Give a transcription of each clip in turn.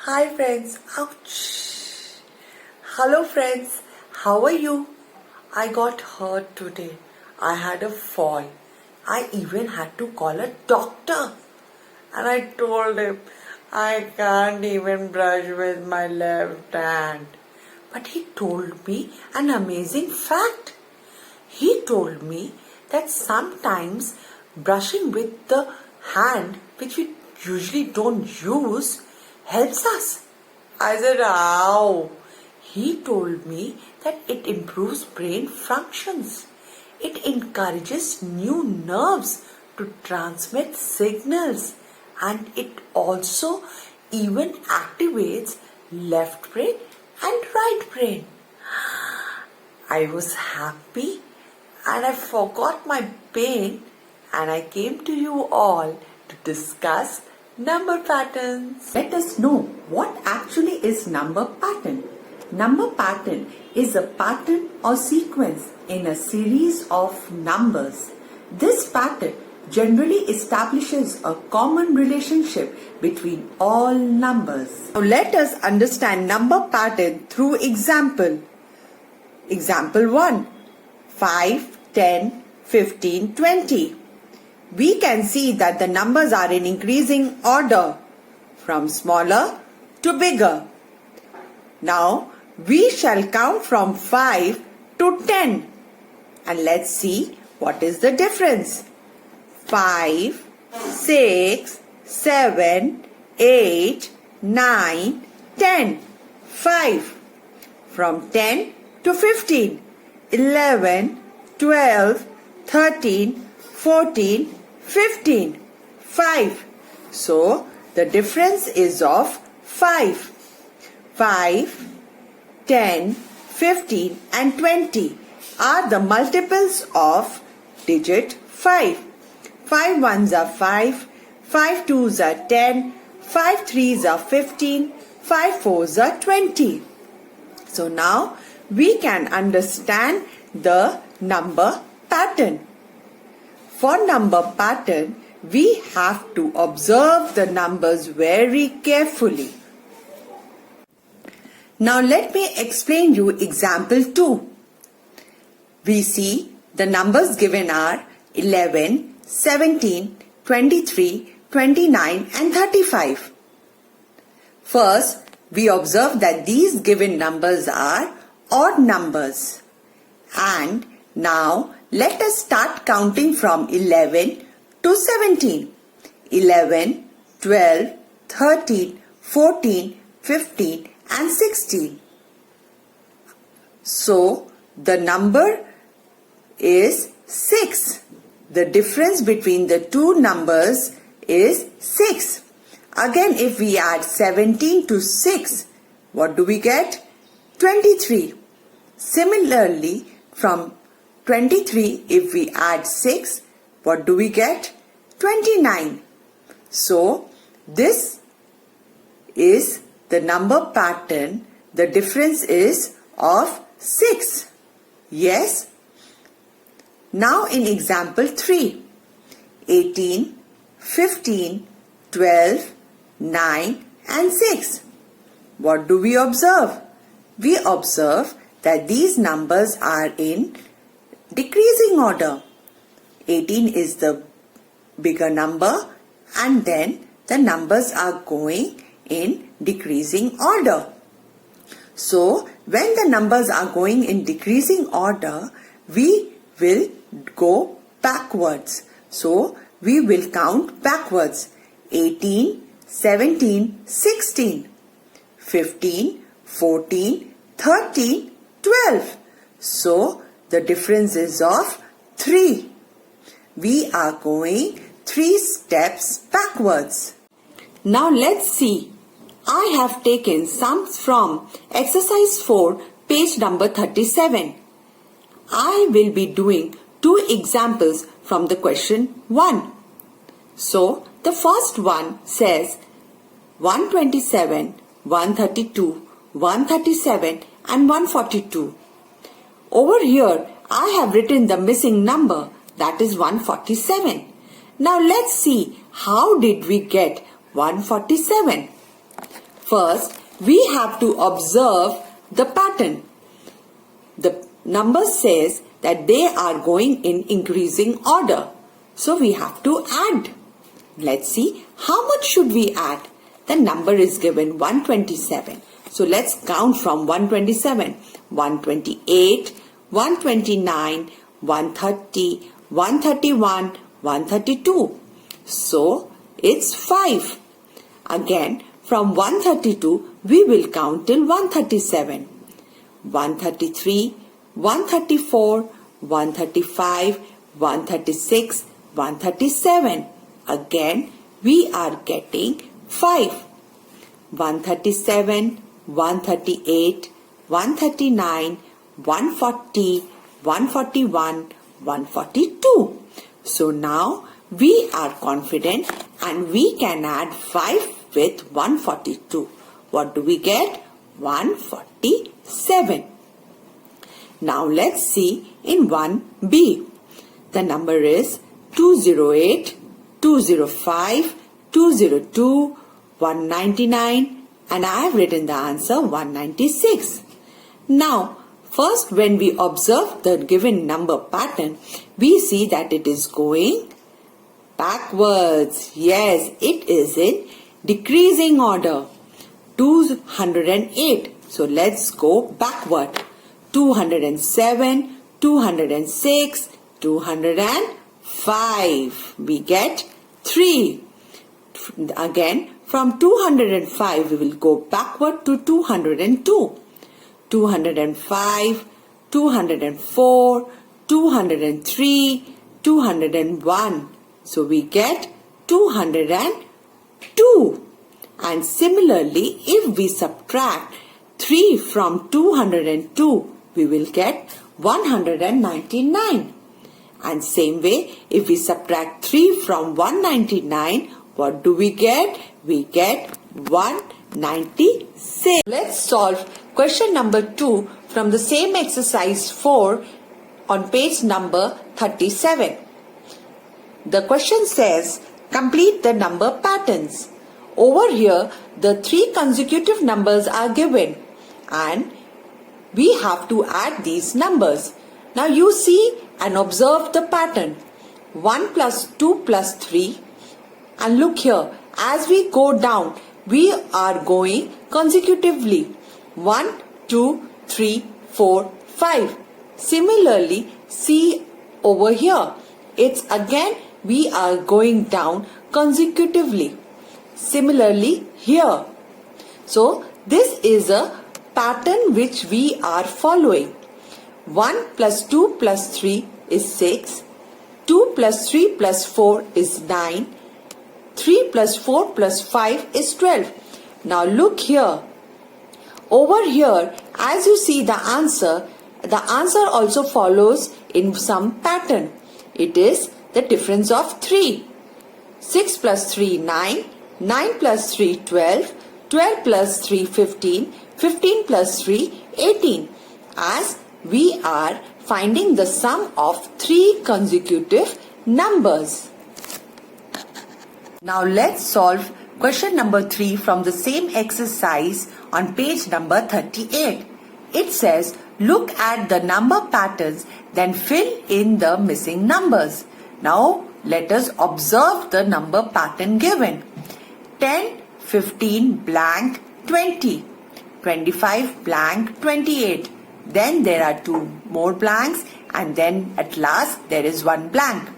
Hi friends, ouch. Hello friends, how are you? I got hurt today. I had a fall. I even had to call a doctor. And I told him I can't even brush with my left hand. But he told me an amazing fact. He told me that sometimes brushing with the hand, which we usually don't use, helps us. I said, how? He told me that it improves brain functions. It encourages new nerves to transmit signals, and it also even activates left brain and right brain. I was happy and I forgot my pain, and I came to you all to discuss number patterns. Let us know what actually is number pattern. Number pattern is a pattern or sequence in a series of numbers. This pattern generally establishes a common relationship between all numbers. Now let us understand number pattern through example. Example 1. 5, 10, 15, 20. We can see that the numbers are in increasing order from smaller to bigger. Now we shall count from 5 to 10 and let's see what is the difference. 5, 6, 7, 8, 9, 10. 5. From 10 to 15. 11, 12, 13, 14, 15. 5. So the difference is of 5. 5, 10, 15 and 20 are the multiples of digit 5. 5 ones are 5, 5 twos are 10, 5 threes are 15, 5 fours are 20. So now we can understand the number pattern. For number pattern, we have to observe the numbers very carefully. Now let me explain you example 2. We see the numbers given are 11, 17, 23, 29 and 35. First, we observe that these given numbers are odd numbers. And now let us start counting from 11 to 17. 11, 12, 13, 14, 15 and 16. So the number is 6. The difference between the two numbers is 6. Again, if we add 17 to 6, what do we get? 23. Similarly, from 23, if we add 6, what do we get? 29. So, this is the number pattern. The difference is of 6. Yes? Now in example 3. 18, 15, 12, 9 and 6. What do we observe? We observe that these numbers are in decreasing order. 18 is the bigger number and then the numbers are going in decreasing order. So when the numbers are going in decreasing order, we will go backwards. So we will count backwards. 18, 17, 16, 15, 14, 13, 12. So the difference is of 3. We are going 3 steps backwards. Now let's see. I have taken sums from exercise 4, page number 37. I will be doing 2 examples from the question 1. So the first one says 127, 132, 137 and 142. Over here I have written the missing number, that is 147. Now let's see how did we get 147. First, we have to observe the pattern. The number says that they are going in increasing order. So we have to add. Let's see how much should we add. The number is given 127. So let's count from 127. 128, 129, 130, 131, 132. So it's 5. Again, from 132, we will count till 137. 133, 134, 135, 136, 137. Again, we are getting 5. 137, 138, 139, 140, 141, 142. So now we are confident and we can add 5 with 142. What do we get? 147. Now let's see in 1B. The number is 208, 205, 202, 199, and I have written the answer 196. Now, first when we observe the given number pattern, we see that it is going backwards. Yes, it is in decreasing order. 208. So let's go backward. 207, 206, 205. We get 3. Again, from 205 we will go backward to 202. 205, 204, 203, 201. So we get 202. And similarly, if we subtract 3 from 202, we will get 199. And same way, if we subtract 3 from 199, what do we get? We get 196. Let's solve question number 2 from the same exercise 4 on page number 37. The question says, complete the number patterns. Over here, the 3 consecutive numbers are given and we have to add these numbers. Now you see and observe the pattern. 1 plus 2 plus 3. And look here, as we go down, we are going consecutively. 1, 2, 3, 4, 5. Similarly, see over here. It's again we are going down consecutively. Similarly here. So this is a pattern which we are following. 1 plus 2 plus 3 is 6. 2 plus 3 plus 4 is 9. 3 plus 4 plus 5 is 12. Now look here. Over here, as you see the answer also follows in some pattern. It is the difference of 3. 6 plus 3, 9. 9 plus 3, 12. 12 plus 3, 15. 15 plus 3, 18. As we are finding the sum of 3 consecutive numbers. Now let's solve question number 3 from the same exercise on page number 38. It says, look at the number patterns, then fill in the missing numbers. Now let us observe the number pattern given. 10, 15, blank, 20. 25, blank, 28. Then there are 2 more blanks and then at last there is 1 blank.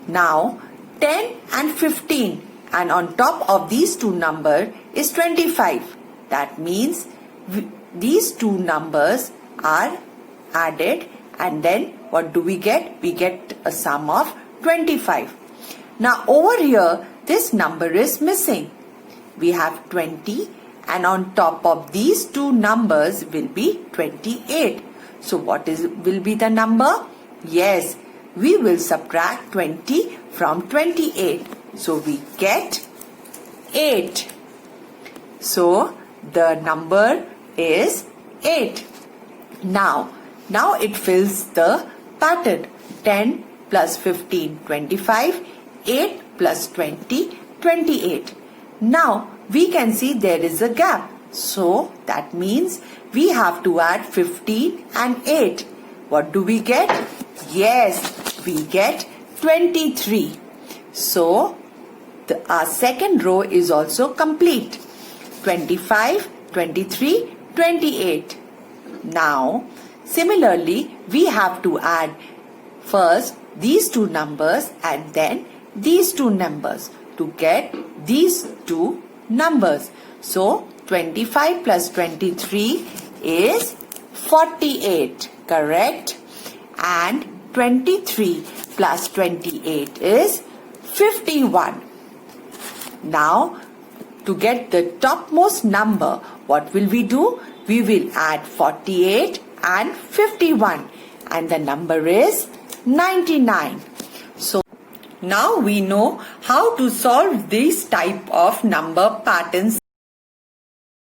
Now 10 and 15 and on top of these 2 numbers is 25. That means these 2 numbers are added and then what do we get? We get a sum of 25. Now over here this number is missing. We have 20 and on top of these 2 numbers will be 28. So what will be the number? Yes, we will subtract 20 from 28. So we get 8. So the number is 8. Now it fills the pattern. 10 plus 15, 25. 8 plus 20, 28. Now we can see there is a gap. So that means we have to add 15 and 8. What do we get? Yes, we get 23. So our second row is also complete. 25, 23, 28. Now, similarly, we have to add first these two numbers and then these two numbers to get these two numbers. So, 25 plus 23 is 48, correct? And 23 plus 28 is 51. Now, to get the topmost number, what will we do? We will add 48 and 51 and the number is 99. So, now we know how to solve this type of number patterns.